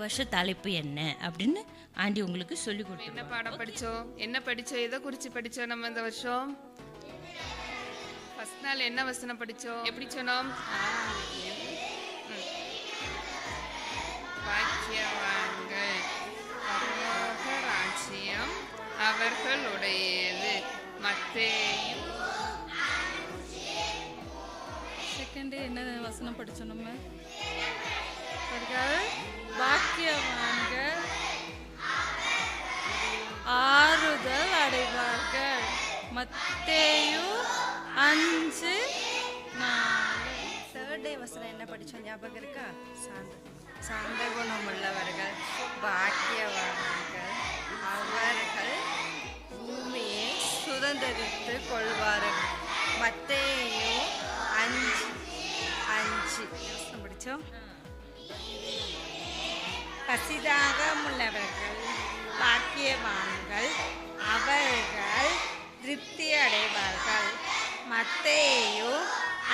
வருஷ தலைப்பு என்ன அப்படின்னு ஆண்டி உங்களுக்கு சொல்லி கொடுத்து. என்ன பாடம் படித்தோம், என்ன படித்தோம், எதை குறித்து படித்தோம்? நம்ம இந்த வருஷம் ஃபர்ஸ்ட் நாள் என்ன வசனம் படித்தோம், எப்படி சொன்னோம்? பாக்கியவான்கள் பரலோக ராஜ்யம் அவர்களுடையது. மத்தேயு. செகண்ட் என்ன வசனம் படித்தோம் நம்ம? பாக்கியவான்கள் ஆறுதல் அடைவார்கள். மத்தேயு 5:4. தேர்ட் டே வசனம் என்ன படித்தோம் ஞாபகம் இருக்கா? சாந்த குணமுள்ளவர்கள் பாக்கியவான்கள் அவர்கள் பூமியை சுதந்திரித்து கொள்வார்கள். மத்தேயு 5:5 படித்தோம். பசிதாகமுள்ளவர்கள் பாக்கியவான்கள் அவர்கள் திருப்தி அடைவார்கள். மத்தேயு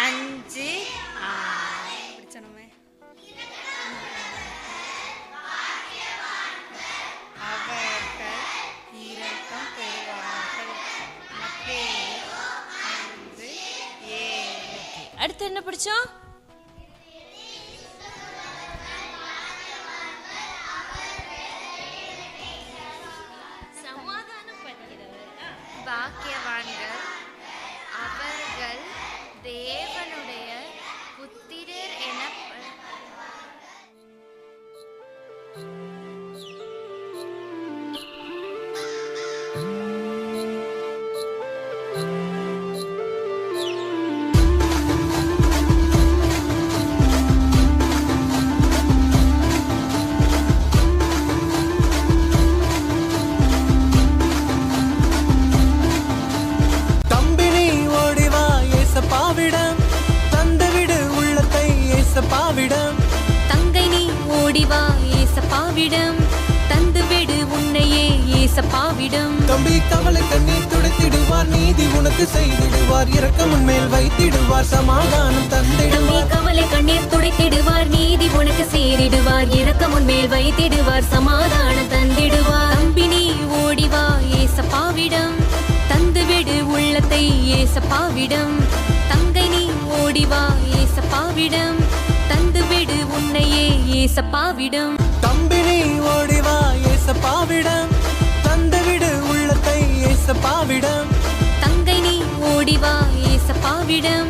5:6 படிச்சோமே. அவர்கள் இரக்கம் பெறுவார்கள். மத்தேயு 5:7. அடுத்து என்ன படிச்சோம்? பாக்கியவான்கள் அவர்கள் தேவனுடைய புத்திரர் தங்கை நீ ஓடிவா ஏசப்பாவிடம், தந்துவிடு உன்னையே ஏசப்பாவிடம். தம்பி கவலை கண்ணீர் துடைத்திடுவார், நீதி உனக்கு செய்திடுவார், இரக்கம் உன்மேல் வைத்திடுவார், சமாதானம் தந்திடுவார். தம்பி கவலை கண்ணீர் துடைத்திடுவார், நீதி உனக்கு சேரிடுவார், இரக்கம் உன்மேல் வைத்திடுவார், சமாதானம் தந்திடுவார். தம்பி நீ ஓடிவா ஏசப்பாவிடம், தந்துவிடு உள்ளத்தை ஏசப்பாவிடம். தங்கை நீ ஓடிவா ஏசப்பாவிடம், தந்துவிடு உன்னையே ஏசப்பாவிடம். தம்பி நீ ஓடிவா ஏசப்பாவிடம், தந்துவிடு உள்ளத்தை ஏசப்பாவிடம். தங்கை நீ ஓடிவா ஏசப்பாவிடம்,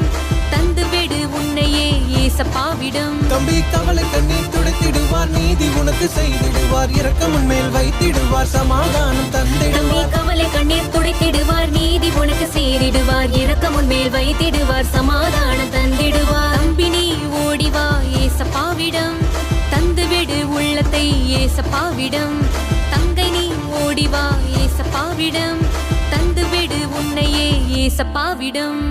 தந்துவிடு உன்னையே ஏசப்பாவிடம். தம்பி கவலை கண்ணீர் துடைத்திடுவார், நீதி உனக்கு செய்திடுவார், இரக்கம் உன்மேல் வைத்திடுவார், சமாதானம் தம்பி தந்திடுவார். கவலை கண்ணீர் துடைத்திடுவார், நீதி உனக்கு சேரிடுவார், இரக்கம் உன்மேல் வைத்திடுவார், சமாதானம் தந்திடுவார். தம்பி நீ ஓடிவா ஏசப்பாவிடம், தந்துவிடு உள்ளத்தை ஏசப்பாவிடம். தங்கை நீ ஓடிவா ஏசப்பாவிடம், தந்துவிடு உன்னையே ஏசப்பாவிடம்.